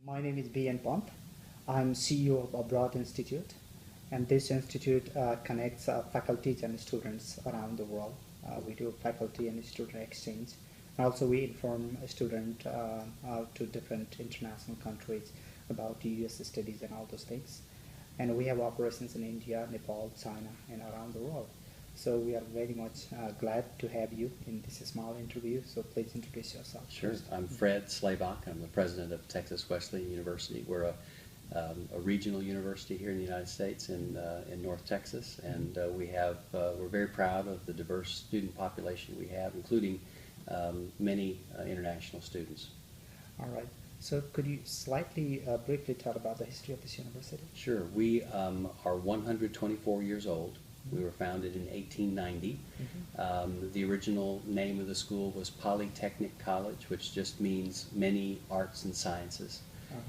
My name is B.N. Pant. I'm CEO of Abroad Institute, and this institute connects faculties and students around the world. We do faculty and student exchange, and also we inform a student to different international countries about US studies and all those things. And we have operations in India, Nepal, China, and around the world. So we are very much glad to have you in this small interview. So please introduce yourself. Sure. I'm Fred Slayback. I'm the president of Texas Wesleyan University. We're a regional university here in the United States in North Texas, and we're very proud of the diverse student population we have, including many international students. All right. So could you slightly briefly tell about the history of this university? Sure. We are 124 years old. We were founded in 1890. The original name of the school was Polytechnic College, which just means many arts and sciences.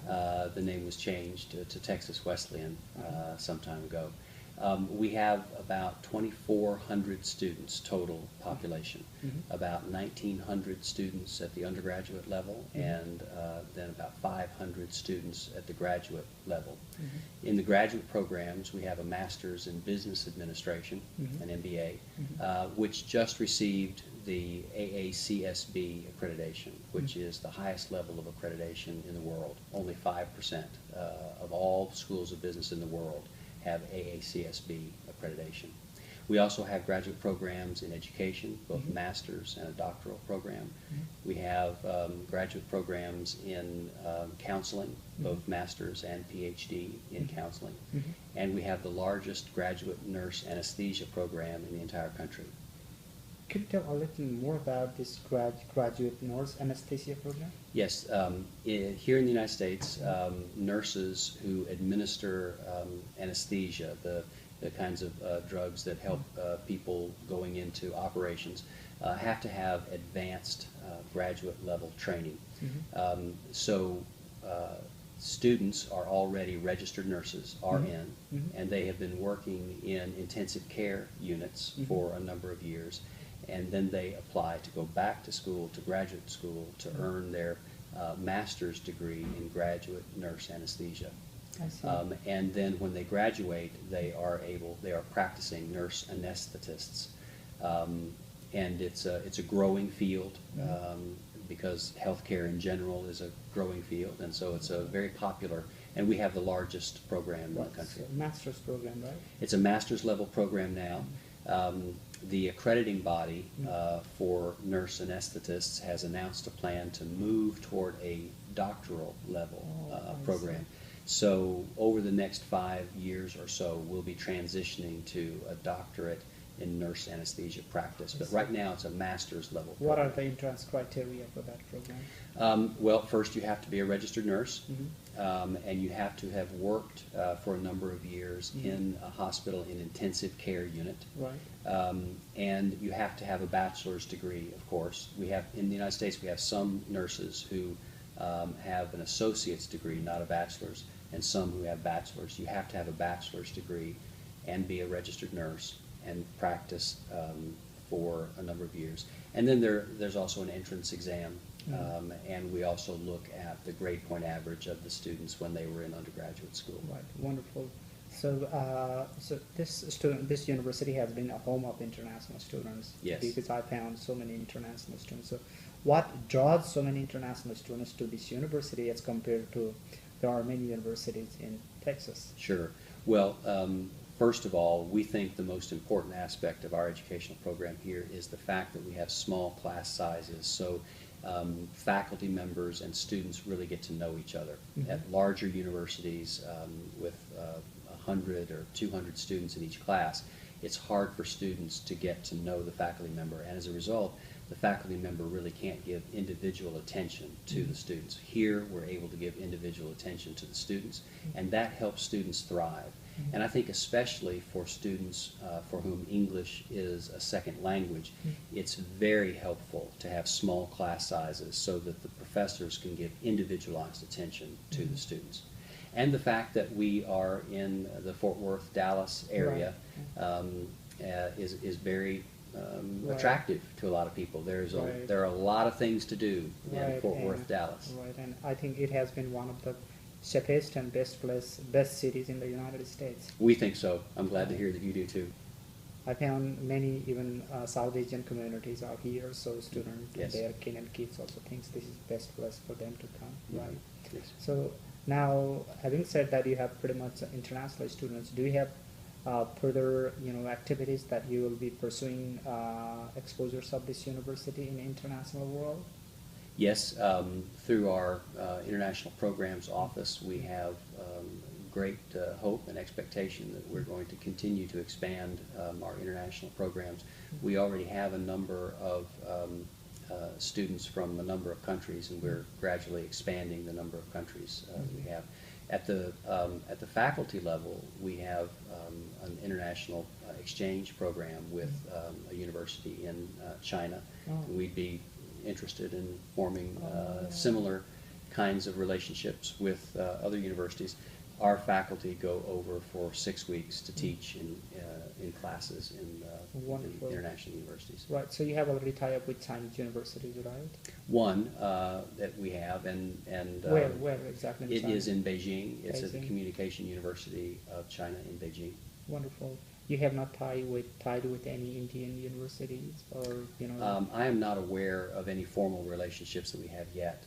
The name was changed to Texas Wesleyan some time ago. We have about 2,400 students total population, about 1,900 students at the undergraduate level, and then about 500 students at the graduate level. In the graduate programs, we have a Master's in Business Administration, an MBA, which just received the AACSB accreditation, which is the highest level of accreditation in the world. Only 5% of all schools of business in the world have AACSB accreditation. We also have graduate programs in education, both master's and a doctoral program. We have graduate programs in counseling, both master's and PhD in counseling. And we have the largest graduate nurse anesthesia program in the entire country. Could you tell a little more about this graduate nurse anesthesia program? Yes, here in the United States, nurses who administer anesthesia, the kinds of drugs that help people going into operations, have to have advanced graduate level training. Students are already registered nurses, RN, and they have been working in intensive care units for a number of years. And then they apply to go back to school, to graduate school, to earn their master's degree in graduate nurse anesthesia. I see. And then when they graduate, they are practicing nurse anesthetists. And it's a growing field because healthcare in general is a growing field, and so it's a very popular, and we have the largest program in the country. It's a master's program, right? It's a master's level program now. The accrediting body for nurse anesthetists has announced a plan to move toward a doctoral level program. So over the next 5 years or so, we'll be transitioning to a doctorate in nurse anesthesia practice. But right now it's a master's level program. What are the entrance criteria for that program? Well, first you have to be a registered nurse, and you have to have worked for a number of years in a hospital in intensive care unit. Right. And you have to have a bachelor's degree, of course. We have, in the United States, we have some nurses who have an associate's degree, not a bachelor's, and some who have bachelor's. You have to have a bachelor's degree and be a registered nurse and practice for a number of years. And then there's also an entrance exam, and we also look at the grade point average of the students when they were in undergraduate school. Right, wonderful. So, this university has been a home of international students. Yes. Because I found so many international students. So, what draws so many international students to this university as compared to there are many universities in Texas? Sure. Well, first of all, we think the most important aspect of our educational program here is the fact that we have small class sizes. So faculty members and students really get to know each other. At larger universities with 100 or 200 students in each class, it's hard for students to get to know the faculty member, and as a result, the faculty member really can't give individual attention to the students. Here, we're able to give individual attention to the students, and that helps students thrive. And I think especially for students for whom English is a second language, it's very helpful to have small class sizes so that the professors can give individualized attention to the students. And the fact that we are in the Fort Worth, Dallas area is very Right. attractive to a lot of people. Right. There are a lot of things to do in Right, Fort and- Worth, Dallas. Right, and I think it has been one of the safest and best cities in the United States. We think so. I'm glad to hear that you do too. I found many even South Asian communities are here, so students, Yes. their Kenyan kids also thinks this is best place for them to come, right? Yes. So now, having said that, you have pretty much international students. Do you have further, activities that you will be pursuing exposures of this university in the international world? Yes, through our International Programs Office, we have great hope and expectation that we're going to continue to expand our international programs. We already have a number of students from a number of countries, and we're gradually expanding the number of countries we have. At the faculty level, we have an international exchange program with a university in China. Oh. We'd be interested in forming similar kinds of relationships with other universities. Our faculty go over for 6 weeks to teach in classes in Wonderful. international universities. Right, so you have already tied up with Chinese universities, right? One that we have, and Where exactly in it China? is in Beijing. It's at the Beijing. Communication University of China in Beijing. Wonderful. You have not tied with any Indian universities, or I am not aware of any formal relationships that we have yet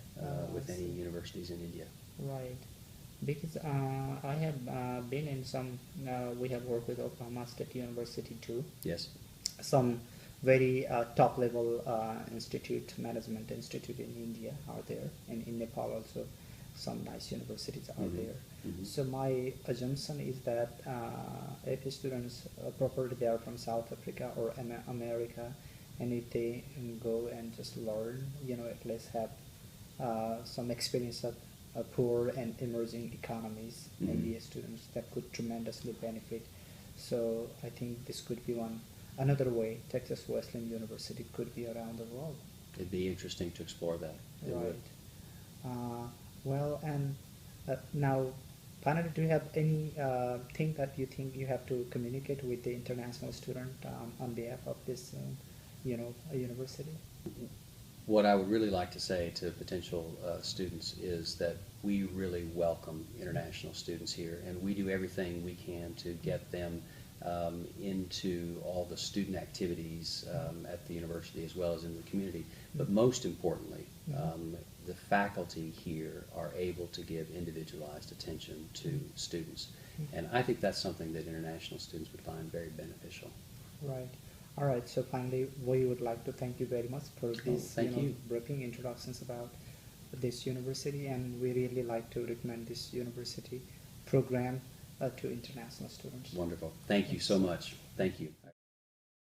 with I any see. universities in India. Right, because I have been in some. We have worked with Oklahoma State University too. Yes. Some very top level management institute in India are there, and in Nepal also some nice universities are Mhm. there. Mhm. So my assumption is that if students, properly they are from South Africa or America, and if they go and just learn, at least have some experience of poor and emerging economies, maybe students that could tremendously benefit. So I think this could be another way Texas Wesleyan University could be around the world. It'd be interesting to explore that. It would. Right. Well, and now, finally, do you have any thing that you think you have to communicate with the international student on behalf of this, university? What I would really like to say to potential students is that we really welcome international students here, and we do everything we can to get them into all the student activities at the university as well as in the community. But most importantly, the faculty here are able to give individualized attention to students. And I think that's something that international students would find very beneficial. Right. All right. So finally, we would like to thank you very much for this thank you. briefing introductions about this university, and we really like to recommend this university program to international students. Wonderful. Thank you so much. Thank you.